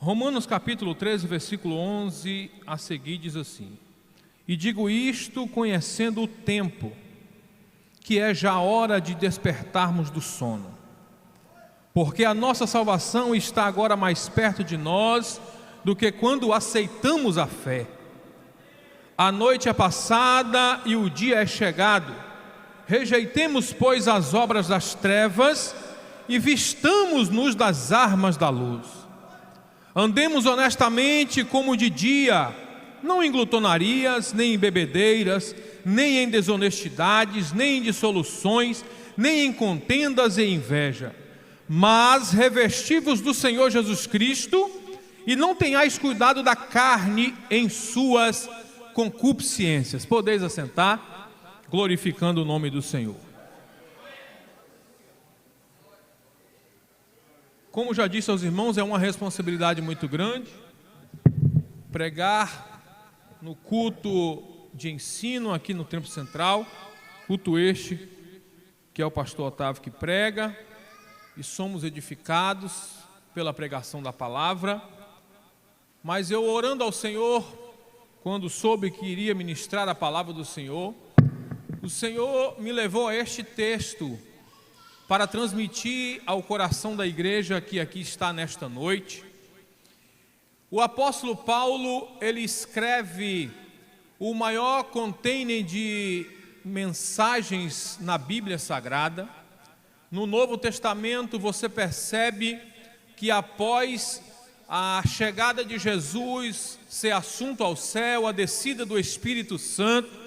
Romanos capítulo 13, versículo 11 a seguir diz assim: E digo isto conhecendo o tempo, que é já hora de despertarmos do sono, porque a nossa salvação está agora mais perto de nós do que quando aceitamos a fé. A noite é passada e o dia é chegado. Rejeitemos, pois, as obras das trevas e vistamos-nos das armas da luz. Andemos honestamente como de dia, não em glutonarias, nem em bebedeiras, nem em desonestidades, nem em dissoluções, nem em contendas e inveja. Mas revesti-vos do Senhor Jesus Cristo e não tenhais cuidado da carne em suas concupiscências. Podeis assentar, glorificando o nome do Senhor. Como já disse aos irmãos, é uma responsabilidade muito grande pregar no culto de ensino aqui no Templo Central, culto este que é o pastor Otávio que prega, e somos edificados pela pregação da palavra. Mas eu, orando ao Senhor, quando soube que iria ministrar a palavra do Senhor, o Senhor me levou a este texto para transmitir ao coração da igreja que aqui está nesta noite. O apóstolo Paulo, ele escreve o maior container de mensagens na Bíblia Sagrada. No Novo Testamento você percebe que após a chegada de Jesus ser assunto ao céu, a descida do Espírito Santo,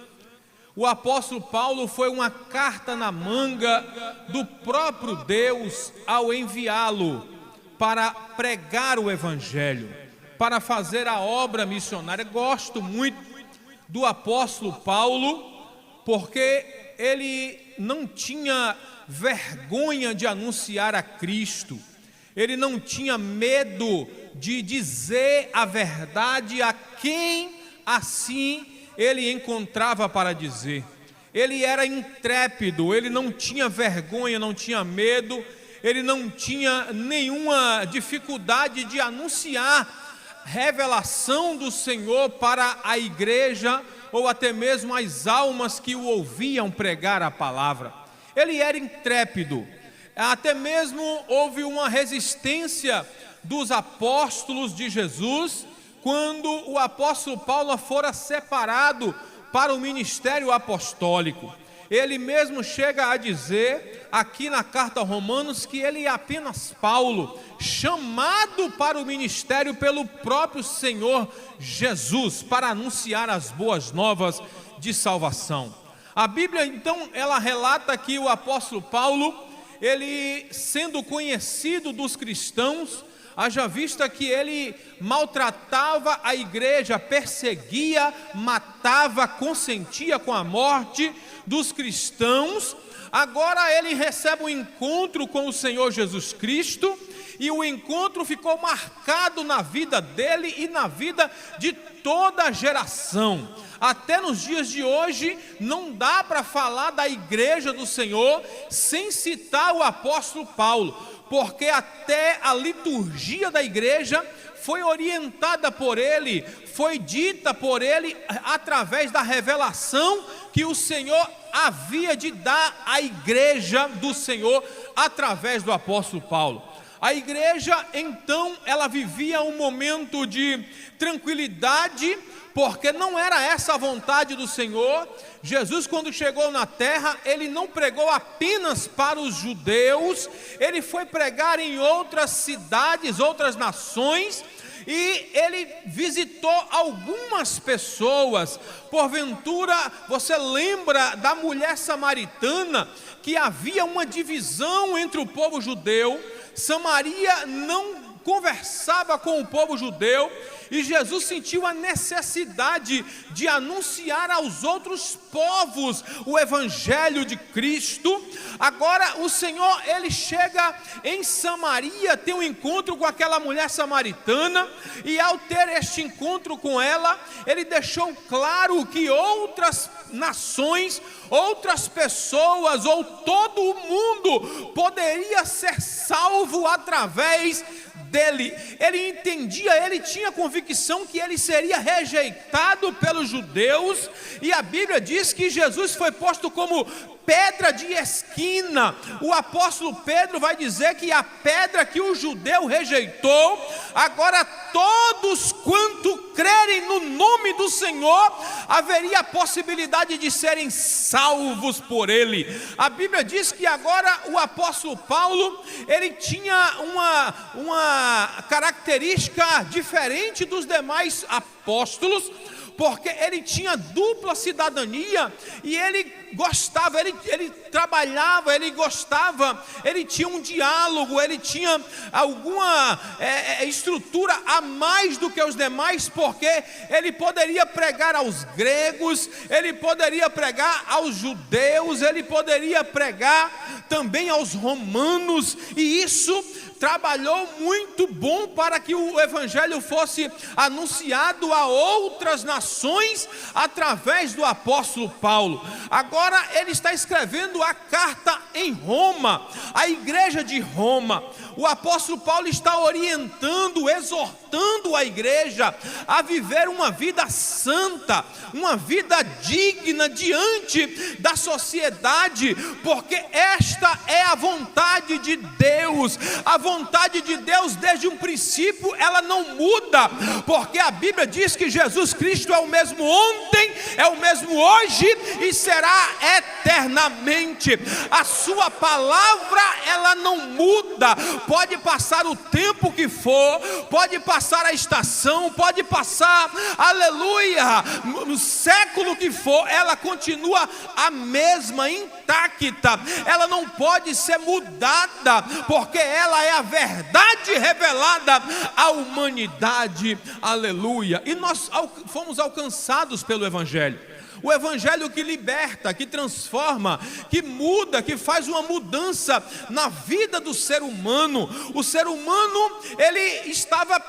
o apóstolo Paulo foi uma carta na manga do próprio Deus ao enviá-lo para pregar o Evangelho, para fazer a obra missionária. Gosto muito do apóstolo Paulo, porque ele não tinha vergonha de anunciar a Cristo, ele não tinha medo de dizer a verdade a quem assim ele encontrava para dizer. Ele era intrépido, ele não tinha vergonha, não tinha medo, ele não tinha nenhuma dificuldade de anunciar revelação do Senhor para a igreja ou até mesmo as almas que o ouviam pregar a palavra. Ele era intrépido, até mesmo houve uma resistência dos apóstolos de Jesus, quando o apóstolo Paulo fora separado para o ministério apostólico. Ele mesmo chega a dizer, aqui na carta aos Romanos, que ele é apenas Paulo, chamado para o ministério pelo próprio Senhor Jesus, para anunciar as boas novas de salvação. A Bíblia, então, ela relata que o apóstolo Paulo, ele sendo conhecido dos cristãos, haja vista que ele maltratava a igreja, perseguia, matava, consentia com a morte dos cristãos. Agora ele recebe um encontro com o Senhor Jesus Cristo, e o encontro ficou marcado na vida dele e na vida de toda a geração. Até nos dias de hoje, não dá para falar da igreja do Senhor sem citar o apóstolo Paulo, porque até a liturgia da igreja foi orientada por ele, foi dita por ele através da revelação que o Senhor havia de dar à igreja do Senhor através do apóstolo Paulo. A igreja, então, ela vivia um momento de tranquilidade, porque não era essa a vontade do Senhor. Jesus, quando chegou na terra, ele não pregou apenas para os judeus, ele foi pregar em outras cidades, outras nações, e ele visitou algumas pessoas. Porventura, você lembra da mulher samaritana, que havia uma divisão entre o povo judeu. Samaria não conversava com o povo judeu, e Jesus sentiu a necessidade de anunciar aos outros povos o Evangelho de Cristo. Agora o Senhor, ele chega em Samaria, tem um encontro com aquela mulher samaritana, e ao ter este encontro com ela, ele deixou claro que outras nações, outras pessoas ou todo o mundo poderia ser salvo através dele. Ele entendia, ele tinha convicção que ele seria rejeitado pelos judeus, e a Bíblia diz que Jesus foi posto como pedra de esquina. O apóstolo Pedro vai dizer que a pedra que o judeu rejeitou, agora todos quanto crerem no nome do Senhor, haveria a possibilidade de serem salvos por ele. A Bíblia diz que agora o apóstolo Paulo, ele tinha uma característica diferente dos demais apóstolos, porque ele tinha dupla cidadania, e ele gostava, ele trabalhava, ele gostava, ele tinha um diálogo, ele tinha alguma estrutura a mais do que os demais, porque ele poderia pregar aos gregos, ele poderia pregar aos judeus, ele poderia pregar também aos romanos, e isso trabalhou muito bom para que o evangelho fosse anunciado a outras nações através do apóstolo Paulo. Agora ele está escrevendo a carta em Roma, a igreja de Roma. O apóstolo Paulo está orientando, exortando a igreja a viver uma vida santa, uma vida digna diante da sociedade, porque esta é a vontade de Deus. A vontade de Deus desde um princípio ela não muda, porque a Bíblia diz que Jesus Cristo é o mesmo ontem, é o mesmo hoje e será eternamente. A sua palavra ela não muda. Pode passar o tempo que for, pode passar a estação, pode passar, aleluia, no século que for, ela continua a mesma, intacta. Ela não pode ser mudada, porque ela é a verdade revelada à humanidade, aleluia. E nós fomos alcançados pelo evangelho. O evangelho que liberta, que transforma, que muda, que faz uma mudança na vida do ser humano. O ser humano, ele estava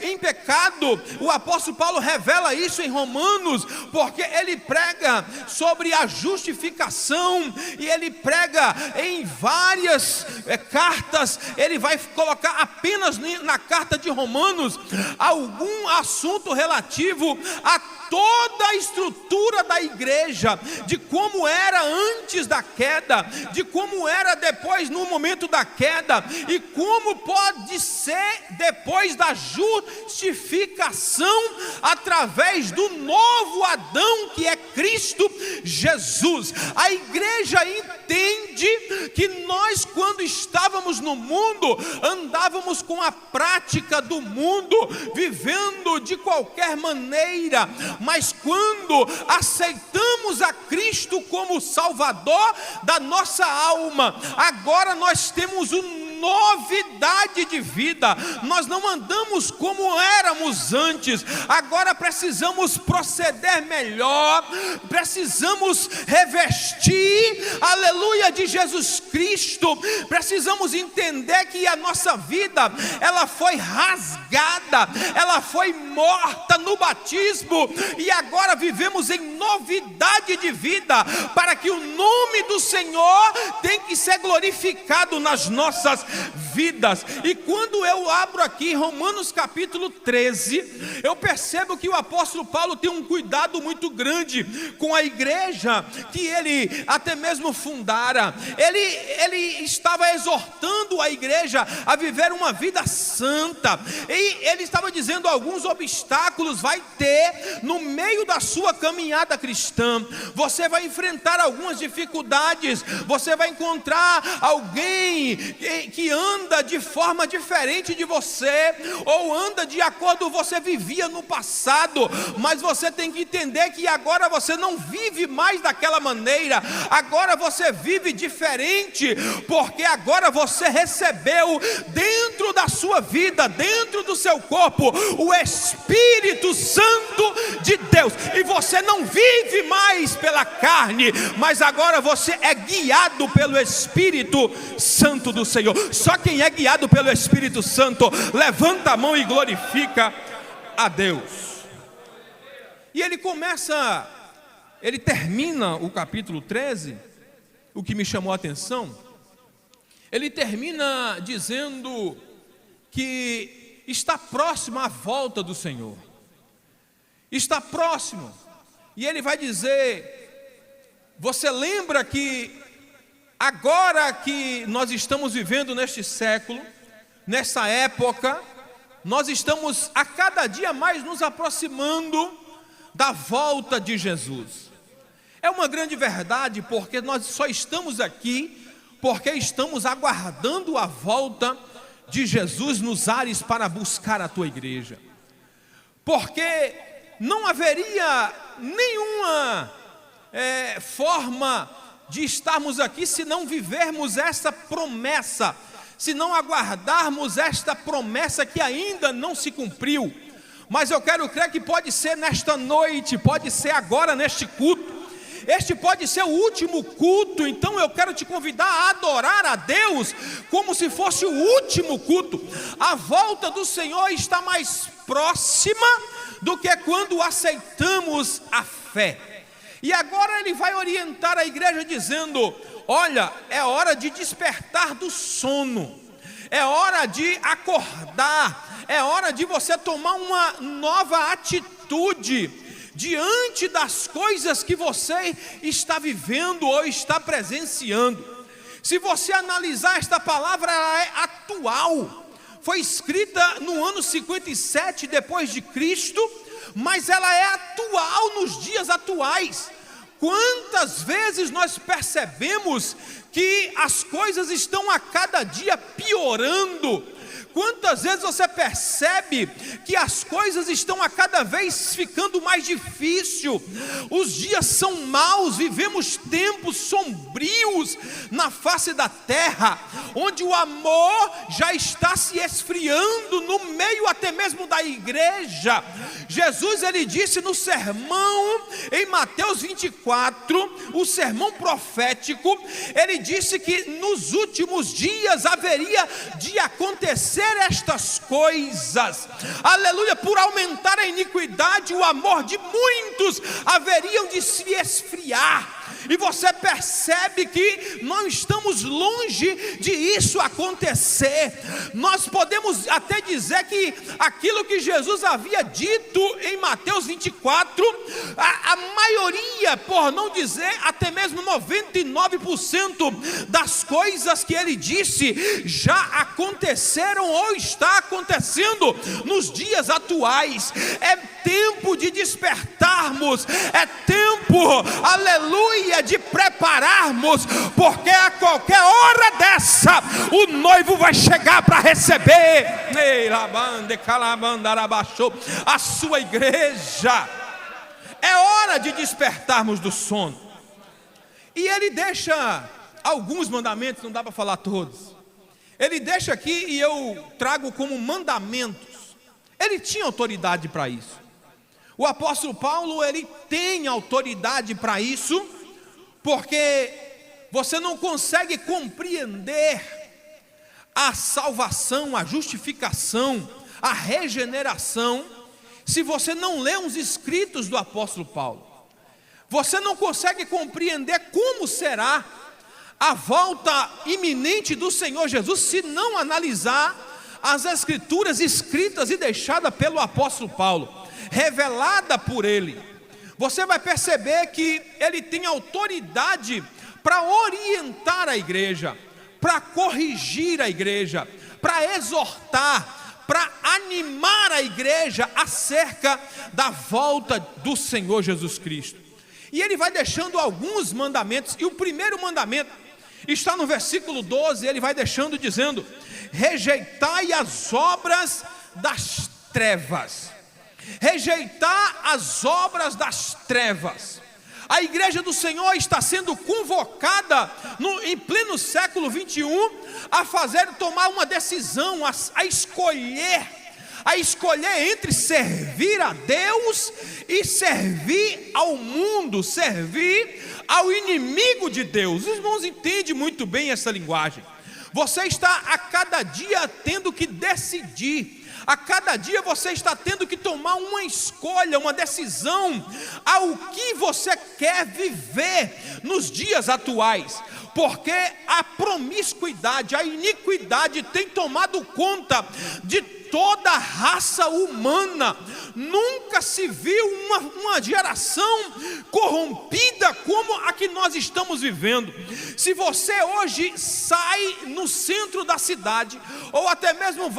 em pecado. O apóstolo Paulo revela isso em Romanos, porque ele prega sobre a justificação, e ele prega em várias cartas. Ele vai colocar apenas na carta de Romanos algum assunto relativo a toda a estrutura da igreja, de como era antes da queda, de como era depois no momento da queda, e como pode ser depois da justificação através do novo Adão que é Cristo Jesus. A igreja entende que nós, quando estávamos no mundo, andávamos com a prática do mundo, vivendo de qualquer maneira, mas quando aceitamos a Cristo como Salvador da nossa alma, agora nós temos novidade de vida. Nós não andamos como éramos antes. Agora precisamos proceder melhor, precisamos revestir, aleluia, de Jesus Cristo. Precisamos entender que a nossa vida, ela foi rasgada, ela foi morta no batismo, e agora vivemos em novidade de vida, para que o nome do Senhor tem que ser glorificado nas nossas vidas. E quando eu abro aqui Romanos capítulo 13, eu percebo que o apóstolo Paulo tem um cuidado muito grande com a igreja que ele até mesmo fundara. Ele estava exortando a igreja a viver uma vida santa, e ele estava dizendo alguns obstáculos vai ter no meio da sua caminhada cristã. Você vai enfrentar algumas dificuldades, você vai encontrar alguém que anda de forma diferente de você, ou anda de acordo com você vivia no passado, mas você tem que entender que agora você não vive mais daquela maneira, agora você vive diferente, porque agora você recebeu dentro da sua vida, dentro do seu corpo, o Espírito Santo de Deus, e você não vive mais pela carne, mas agora você é guiado pelo Espírito Santo do Senhor. Só quem é guiado pelo Espírito Santo levanta a mão e glorifica a Deus. E ele começa ele termina o capítulo 13, o que me chamou a atenção, ele termina dizendo que está próximo a volta do Senhor. Está próximo. E ele vai dizer: você lembra que agora que nós estamos vivendo neste século, nessa época, nós estamos a cada dia mais nos aproximando da volta de Jesus. É uma grande verdade, porque nós só estamos aqui porque estamos aguardando a volta de Jesus nos ares para buscar a tua igreja. Porque não haveria nenhuma forma de estarmos aqui se não vivermos essa promessa, se não aguardarmos esta promessa que ainda não se cumpriu. Mas eu quero crer que pode ser nesta noite, pode ser agora neste culto. Este pode ser o último culto, então eu quero te convidar a adorar a Deus como se fosse o último culto. A volta do Senhor está mais próxima do que quando aceitamos a fé. E agora ele vai orientar a igreja dizendo: olha, é hora de despertar do sono, é hora de acordar, é hora de você tomar uma nova atitude diante das coisas que você está vivendo ou está presenciando. Se você analisar esta palavra, ela é atual. Foi escrita no ano 57 depois de Cristo, mas ela é atual nos dias atuais. Quantas vezes nós percebemos que as coisas estão a cada dia piorando? Quantas vezes você percebe que as coisas estão a cada vez ficando mais difícil? Os dias são maus, vivemos tempos sombrios na face da terra, onde o amor já está se esfriando no meio até mesmo da igreja. Jesus, ele disse no sermão em Mateus 24, o sermão profético, ele disse que nos últimos dias haveria de acontecer estas coisas, aleluia, por aumentar a iniquidade, o amor de muitos haveriam de se esfriar. E você percebe que não estamos longe de isso acontecer. Nós podemos até dizer que aquilo que Jesus havia dito em Mateus 24, a maioria, por não dizer até mesmo 99% das coisas que ele disse já aconteceram ou está acontecendo nos dias atuais. É tempo de despertarmos, é tempo, aleluia, de prepararmos, porque a qualquer hora dessa o noivo vai chegar para receber a sua igreja. É hora de despertarmos do sono. E ele deixa alguns mandamentos, não dá para falar todos. Ele deixa aqui e eu trago como mandamentos. Ele tinha autoridade para isso. O apóstolo Paulo, ele tem autoridade para isso, porque você não consegue compreender a salvação, a justificação, a regeneração, se você não lê os escritos do apóstolo Paulo. Você não consegue compreender como será a volta iminente do Senhor Jesus, se não analisar as escrituras escritas e deixadas pelo apóstolo Paulo, revelada por ele. Você vai perceber que ele tem autoridade para orientar a igreja, para corrigir a igreja, para exortar, para animar a igreja acerca da volta do Senhor Jesus Cristo. E ele vai deixando alguns mandamentos, e o primeiro mandamento está no versículo 12, ele vai deixando dizendo: rejeitai as obras das trevas. Rejeitar as obras das trevas. A igreja do Senhor está sendo convocada em pleno século 21 a tomar uma decisão, a escolher entre servir a Deus e servir ao mundo, servir ao inimigo de Deus. Os irmãos entendem muito bem essa linguagem. Você está a cada dia tendo que decidir. A cada dia você está tendo que tomar uma escolha, uma decisão, ao que você quer viver nos dias atuais. Porque a promiscuidade, a iniquidade tem tomado conta de toda a raça humana. Nunca se viu uma geração corrompida como a que nós estamos vivendo. Se você hoje sai no centro da cidade, ou até mesmo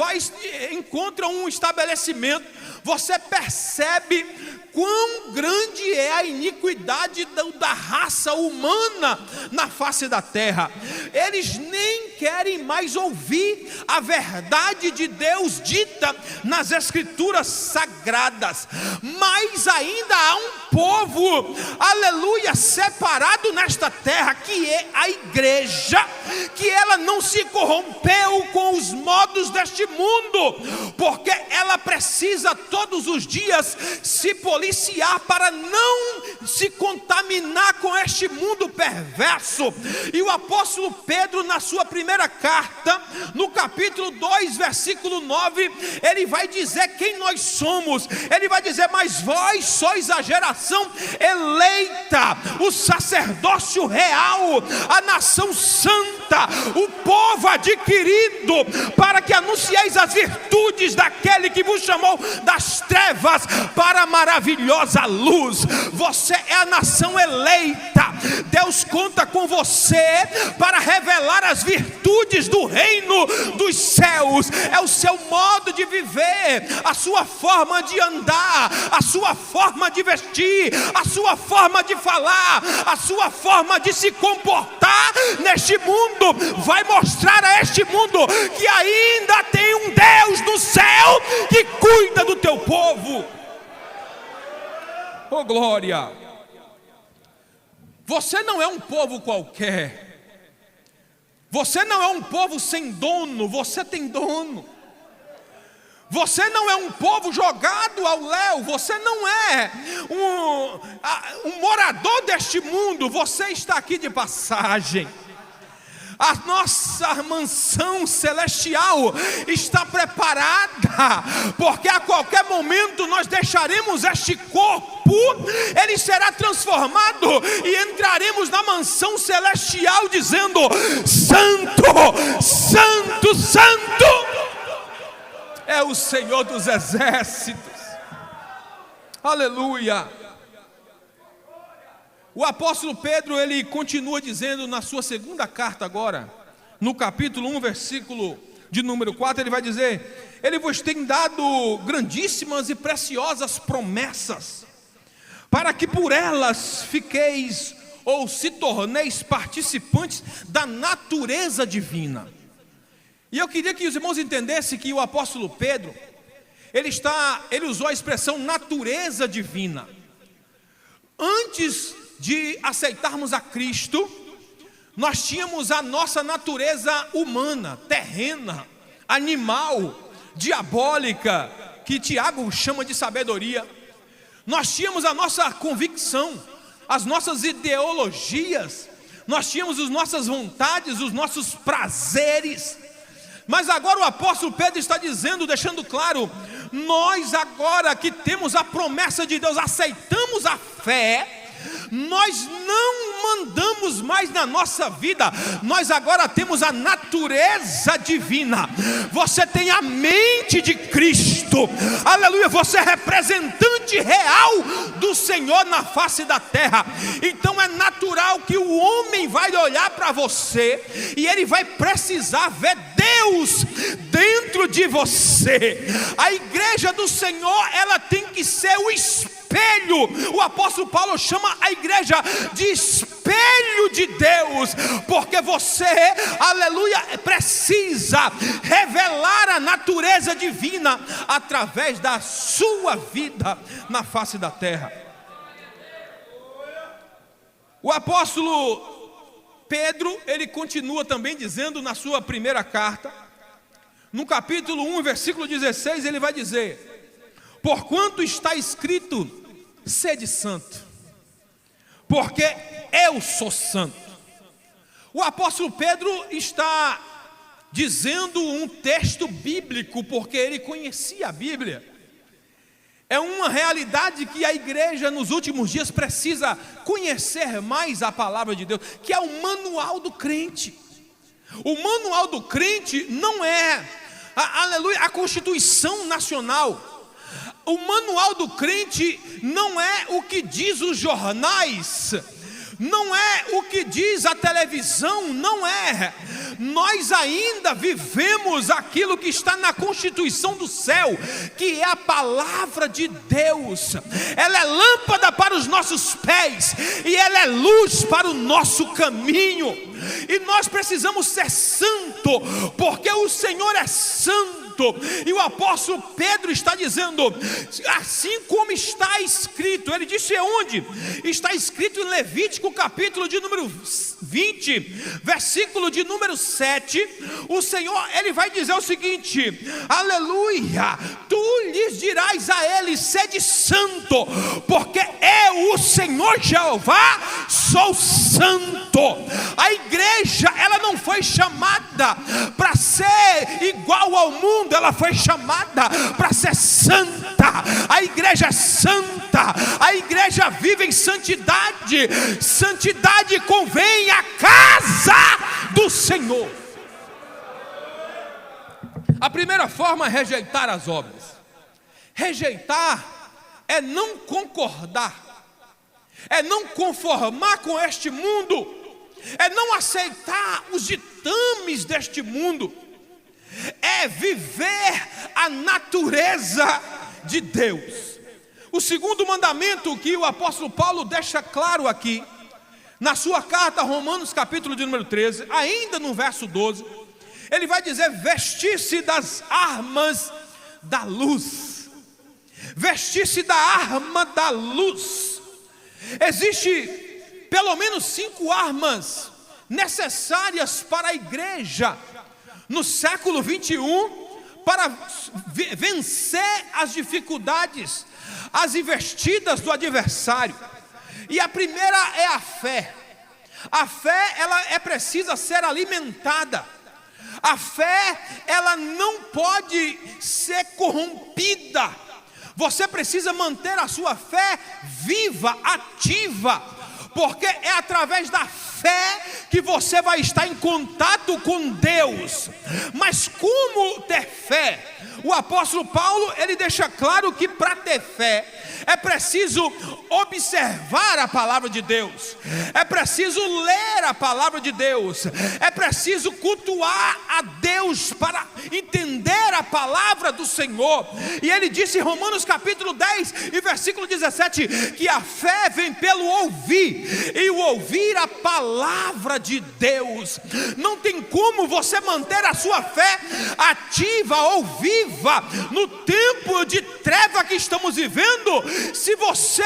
encontra um estabelecimento, você percebe quão grande é a iniquidade da raça humana na face da terra. Eles nem querem mais ouvir a verdade de Deus dita nas escrituras sagradas. Mas ainda há um povo, aleluia, separado nesta terra, que é a igreja, que ela não se corrompeu com os modos deste mundo, porque ela precisa todos os dias se policiar para não se contaminar com este mundo perverso. E o apóstolo Pedro, na sua primeira carta, no capítulo 2, versículo 9, ele vai dizer quem nós somos. Ele vai dizer: mas vós sois a geração eleita, o sacerdócio real, a nação santa, o povo adquirido, para que anuncieis as virtudes daquele que vos chamou das trevas para a maravilhosa luz. Você é a nação eleita. Deus conta com você para revelar as virtudes do reino dos céus. É o seu modo de viver, a sua forma de andar, a sua forma de vestir, a sua forma de falar, a sua forma de se comportar neste mundo. Vai mostrar a este mundo que ainda tem um Deus no céu que cuida do teu povo. Oh glória! Você não é um povo qualquer. Você não é um povo sem dono. Você tem dono. Você não é um povo jogado ao léu. Você não é um morador deste mundo. Você está aqui de passagem. A nossa mansão celestial está preparada, porque a qualquer momento nós deixaremos este corpo, ele será transformado e entraremos na mansão celestial dizendo: Santo, Santo, Santo é o Senhor dos exércitos. Aleluia. O apóstolo Pedro, ele continua dizendo na sua segunda carta agora, no capítulo 1, versículo de número 4, ele vai dizer: ele vos tem dado grandíssimas e preciosas promessas, para que por elas fiqueis ou se torneis participantes da natureza divina. E eu queria que os irmãos entendessem que o apóstolo Pedro, ele usou a expressão natureza divina. Antes de aceitarmos a Cristo, nós tínhamos a nossa natureza humana, terrena, animal, diabólica, que Tiago chama de sabedoria. Nós tínhamos a nossa convicção, as nossas ideologias, nós tínhamos as nossas vontades, os nossos prazeres. Mas agora o apóstolo Pedro está dizendo, deixando claro: nós agora que temos a promessa de Deus, aceitamos a fé, nós não mandamos mais na nossa vida, nós agora temos a natureza divina. Você tem a mente de Cristo, aleluia, você é representante real do Senhor na face da terra. Então é natural que o homem vai olhar para você e ele vai precisar ver Deus dentro de você. A igreja do Senhor, ela tem que ser o espelho. O apóstolo Paulo chama a igreja de espelho de Deus, porque você, aleluia, precisa revelar a natureza divina através da sua vida na face da terra. O apóstolo Pedro, ele continua também dizendo na sua primeira carta, no capítulo 1, versículo 16, ele vai dizer: porquanto está escrito, sede santo, porque eu sou santo. O apóstolo Pedro está dizendo um texto bíblico, porque ele conhecia a Bíblia. É uma realidade que a igreja nos últimos dias precisa conhecer mais a palavra de Deus, que é o manual do crente. O manual do crente não é, aleluia, a Constituição Nacional. O manual do crente não é o que diz os jornais, não é o que diz a televisão, não é. Nós ainda vivemos aquilo que está na Constituição do céu, que é a palavra de Deus. Ela é lâmpada para os nossos pés e ela é luz para o nosso caminho. E nós precisamos ser santo, porque o Senhor é santo. E o apóstolo Pedro está dizendo, assim como está escrito, ele disse onde? Está escrito em Levítico capítulo de número 20, versículo de número 7, o Senhor, ele vai dizer o seguinte, aleluia, tu lhes dirás a eles, sede santo, porque eu, o Senhor Jeová, sou santo. A igreja, ela não foi chamada para ser igual ao mundo, ela foi chamada para ser santa. A igreja é santa, a igreja vive em santidade. Santidade convém à casa do Senhor. A primeira forma é rejeitar as obras. Rejeitar é não concordar, é não conformar com este mundo, é não aceitar os ditames deste mundo, é viver a natureza de Deus. O segundo mandamento que o apóstolo Paulo deixa claro aqui, na sua carta a Romanos capítulo de número 13, ainda no verso 12, ele vai dizer, vestir-se das armas da luz. Vestir-se da arma da luz. Existe pelo menos 5 armas necessárias para a igreja no século 21 para vencer as dificuldades, as investidas do adversário. E a primeira é a fé. A fé, ela é precisa ser alimentada. A fé, ela não pode ser corrompida. Você precisa manter a sua fé viva, ativa, porque é através da fé que você vai estar em contato com Deus. Mas como ter fé? O apóstolo Paulo, ele deixa claro que para ter fé é preciso observar a palavra de Deus, é preciso ler a palavra de Deus, é preciso cultuar a Deus para entender a palavra do Senhor. E ele disse em Romanos capítulo 10 e versículo 17, que a fé vem pelo ouvir, e o ouvir a palavra de Deus. Não tem como você manter a sua fé ativa ou viva no tempo de treva que estamos vivendo, se você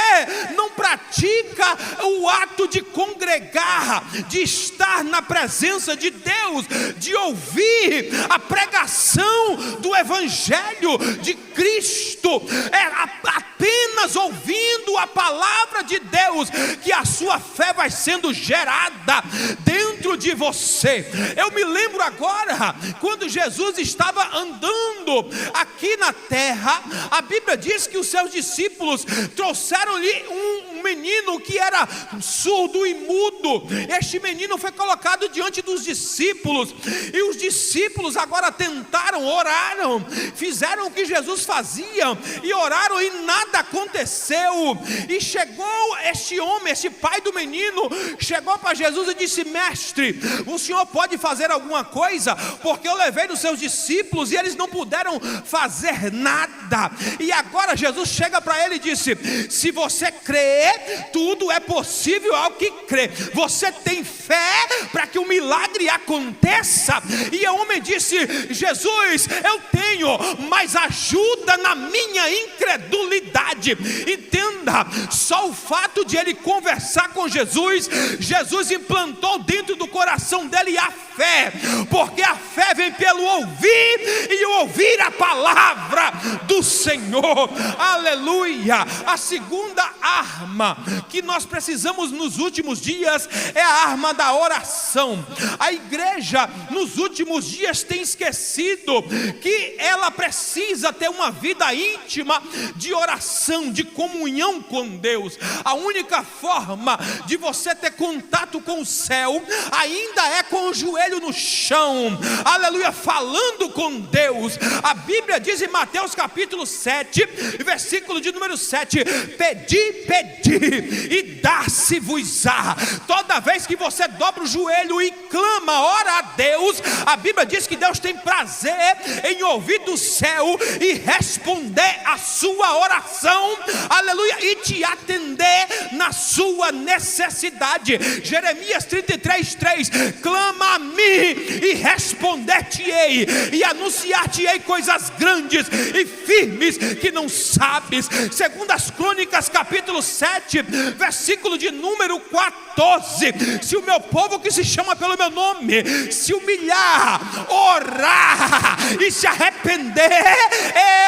não pratica o ato de congregar, de estar na presença de Deus, de ouvir a pregação do Evangelho de Cristo. É apenas ouvindo a palavra de Deus que a sua fé vai sendo gerada dentro de você. Eu me lembro agora, quando Jesus estava andando aqui na terra, a Bíblia diz que os seus discípulos trouxeram-lhe um menino que era surdo e mudo. Este menino foi colocado diante dos discípulos, e os discípulos agora tentaram, oraram, fizeram o que Jesus fazia, e oraram e nada aconteceu. E chegou este homem, este pai do menino, chegou para Jesus e disse: mestre, o senhor pode fazer alguma coisa? Porque eu levei os seus discípulos e eles não puderam fazer nada. E agora Jesus chega para ele e disse: se você crer, tudo é possível ao que crê. Você tem fé para que o milagre aconteça? E o homem disse: Jesus, eu tenho, mas ajuda na minha incredulidade. Entenda, só o fato de ele conversar com Jesus, Jesus implantou dentro do coração dele a fé, porque a fé vem pelo ouvir, e ouvir a palavra do Senhor. Aleluia. A segunda arma arma que nós precisamos nos últimos dias é a arma da oração. A igreja nos últimos dias tem esquecido que ela precisa ter uma vida íntima de oração, de comunhão com Deus. A única forma de você ter contato com o céu ainda é com o joelho no chão, aleluia, falando com Deus. A Bíblia diz em Mateus capítulo 7, versículo de número 7: pedi, pedi e dá-se-vos-á. Toda vez que você dobra o joelho e clama, ora a Deus, a Bíblia diz que Deus tem prazer em ouvir do céu e responder a sua oração, aleluia, e te atender na sua necessidade. Jeremias 33:3: clama a mim e responder-te-ei, e anunciar-te-ei coisas grandes e firmes que não sabes. Segundo as Crônicas capítulo 7, versículo de número 14: se o meu povo que se chama pelo meu nome se humilhar, orar e se arrepender,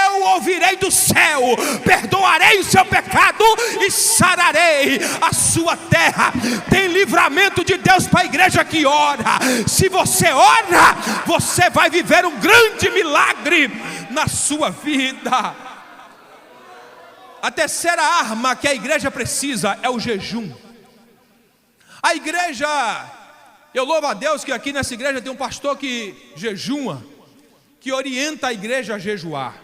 eu ouvirei do céu, perdoarei o seu pecado e sararei a sua terra. Tem livramento de Deus para a igreja que ora. Se você ora, você vai viver um grande milagre na sua vida. A terceira arma que a igreja precisa é o jejum. A igreja, eu louvo a Deus que aqui nessa igreja tem um pastor que jejua, que orienta a igreja a jejuar.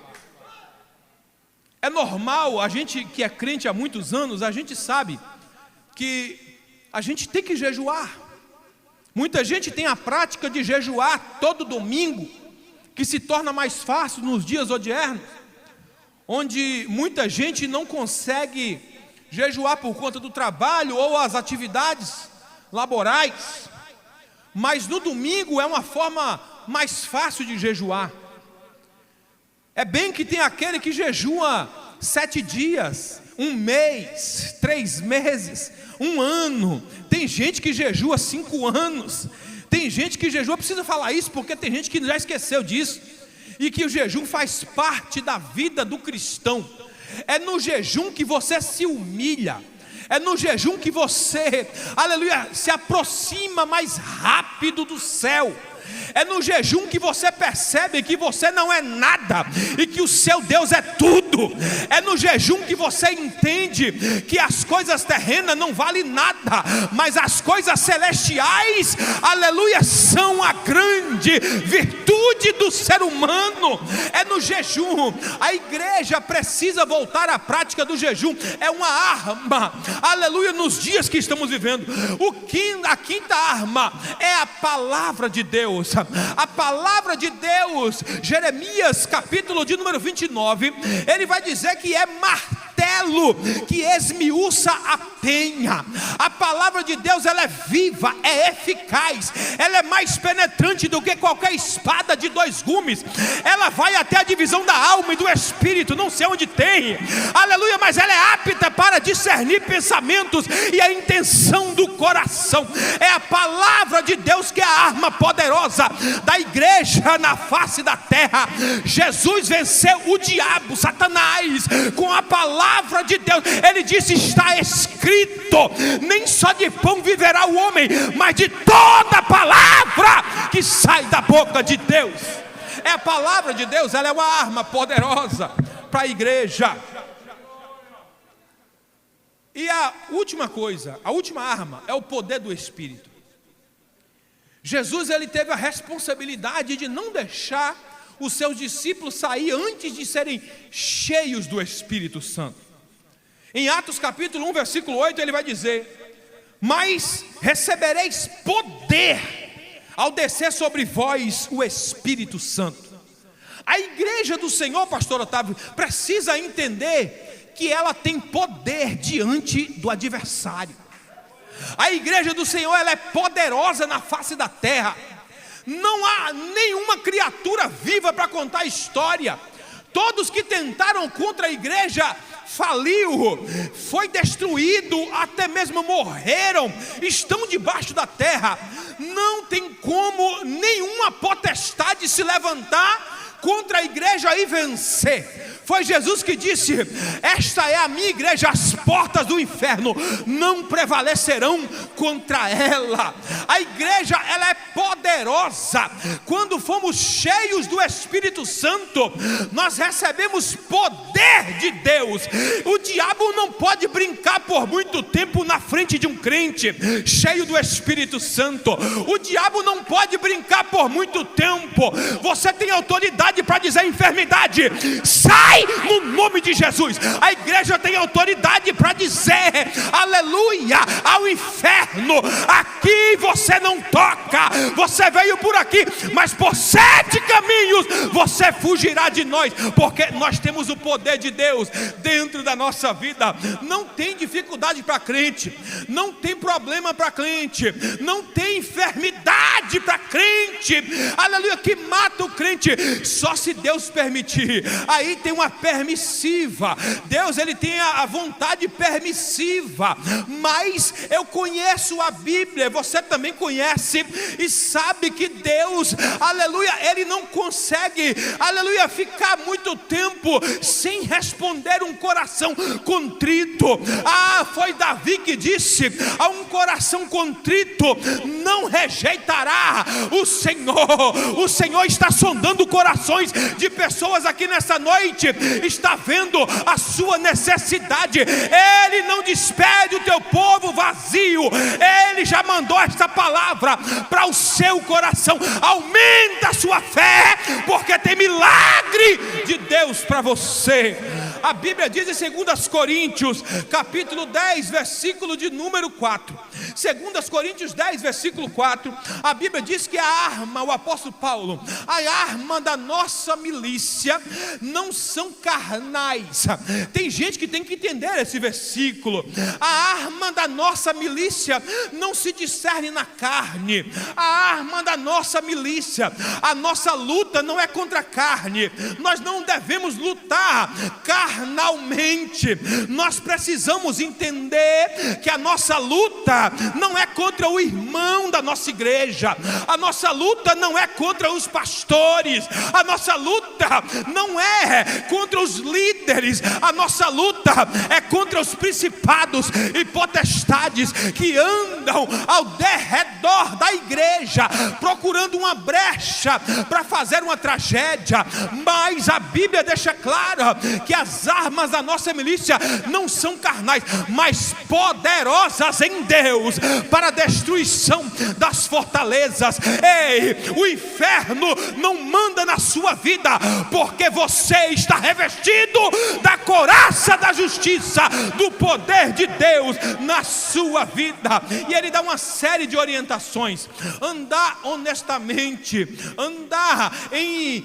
É normal, a gente que é crente há muitos anos, a gente sabe que a gente tem que jejuar. Muita gente tem a prática de jejuar todo domingo, que se torna mais fácil nos dias odiernos, onde muita gente não consegue jejuar por conta do trabalho ou as atividades laborais, mas no domingo é uma forma mais fácil de jejuar. É bem que tem aquele que jejua 7 dias, 1 mês, 3 meses, 1 ano. Tem gente que jejua 5 anos. Tem gente que jejua, precisa falar isso porque tem gente que já esqueceu disso, e que o jejum faz parte da vida do cristão. É no jejum que você se humilha, é no jejum que você, aleluia, se aproxima mais rápido do céu. É no jejum que você percebe que você não é nada e que o seu Deus é tudo. É no jejum que você entende que as coisas terrenas não valem nada, mas as coisas celestiais, aleluia, são a grande virtude do ser humano. É no jejum. A igreja precisa voltar à prática do jejum. É uma arma, aleluia, nos dias que estamos vivendo. A quinta arma é a palavra de Deus. A palavra de Deus, Jeremias capítulo de número 29, ele vai dizer que é martelo que esmiuça a penha. A palavra de Deus, ela é viva, é eficaz, ela é mais penetrante do que qualquer espada de 2 gumes. Ela vai até a divisão da alma e do espírito, não sei onde tem, aleluia, mas ela é apta para discernir pensamentos e a intenção do coração. É a palavra de Deus que é a arma poderosa da igreja na face da terra. Jesus venceu o diabo, Satanás, com a palavra de Deus. Ele disse: está escrito, nem só de pão viverá o homem, mas de toda palavra que sai da boca de Deus. É a palavra de Deus, ela é uma arma poderosa para a igreja. E a última coisa, a última arma é o poder do Espírito. Jesus, ele teve a responsabilidade de não deixar os seus discípulos sair antes de serem cheios do Espírito Santo. Em Atos capítulo 1, versículo 8, ele vai dizer: mas recebereis poder ao descer sobre vós o Espírito Santo. A igreja do Senhor, pastor Otávio, precisa entender que ela tem poder diante do adversário. A igreja do Senhor, ela é poderosa na face da terra. Não há nenhuma criatura viva para contar a história. Todos que tentaram contra a igreja faliu, foi destruído, até mesmo morreram, estão debaixo da terra. Não tem como nenhuma potestade se levantar contra a igreja e vencer. Foi Jesus que disse: esta é a minha igreja, as portas do inferno não prevalecerão contra ela. A igreja, ela é poderosa. Quando fomos cheios do Espírito Santo, nós recebemos poder de Deus. O diabo não pode brincar por muito tempo na frente de um crente cheio do Espírito Santo. O diabo não pode brincar por muito tempo. Você tem autoridade para dizer: enfermidade, sai no nome de Jesus. A igreja tem autoridade para dizer: aleluia, ao inferno, aqui você não toca. Você veio por aqui, mas por 7 caminhos você fugirá de nós, porque nós temos o poder de Deus dentro da nossa vida. Não tem dificuldade para crente, não tem problema para crente, não tem enfermidade para crente, aleluia, que mata o crente, só se Deus permitir. Aí tem uma permissiva. Deus, ele tem a vontade permissiva. Mas eu conheço a Bíblia, você também conhece, e sabe que Deus, aleluia, ele não consegue, aleluia, ficar muito tempo sem responder um coração contrito. Foi Davi que disse: a um coração contrito não rejeitará o Senhor. O Senhor está sondando corações de pessoas aqui nessa noite, está vendo a sua necessidade. Ele não despede o teu povo vazio. Ele já mandou esta palavra para o seu coração: aumenta a sua fé, porque tem milagre de Deus para você. A Bíblia diz em 2 Coríntios capítulo 10, versículo de número 4. 2 Coríntios 10, versículo 4. A Bíblia diz que a arma, o apóstolo Paulo, a arma da nossa milícia não são carnais. Tem gente que tem que entender esse versículo. A arma da nossa milícia não se discerne na carne. A arma da nossa milícia, a nossa luta não é contra a carne. Nós não devemos lutar carnalmente. Nós precisamos entender que a nossa luta não é contra o irmão da nossa igreja. A nossa luta não é contra os pastores. A nossa luta não é contra os líderes. A nossa luta é contra os principados e potestades que andam ao derredor da igreja, procurando uma brecha para fazer uma tragédia. Mas a Bíblia deixa claro que as armas da nossa milícia não são carnais, mas poderosas em Deus para a destruição das fortalezas. Ei, o inferno não manda na sua vida, porque você está revestido da couraça da justiça, do poder de Deus na sua vida. E ele dá uma série de orientações: andar honestamente, andar em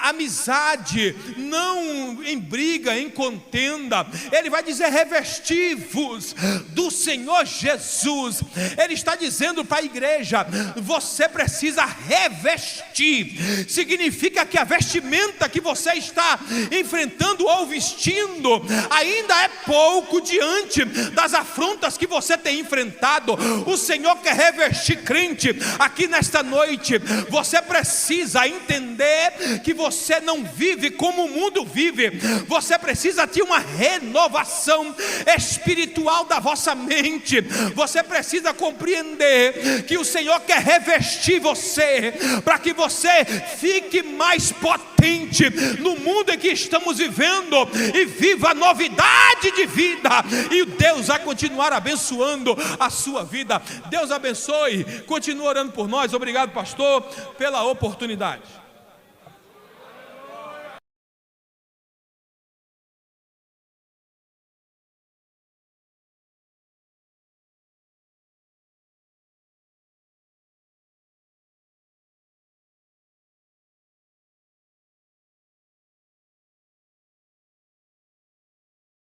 amizade, não em briga, em contenda. Ele vai dizer: revesti-vos do Senhor Jesus. Ele está dizendo para a igreja: você precisa revestir. Significa que a vestimenta que você está enfrentando ou vestindo ainda é pouco diante das afrontas que você tem enfrentado. O Senhor quer revestir crente aqui nesta noite. Você precisa entender que você não vive como o mundo vive. Você precisa ter uma renovação espiritual da vossa mente. Você precisa compreender que o Senhor quer revestir você, para que você fique mais potente no mundo em que estamos vivendo, e viva a novidade de vida. E Deus vai continuar abençoando a sua vida. Deus abençoe. Continua orando por nós. Obrigado, pastor, pela oportunidade.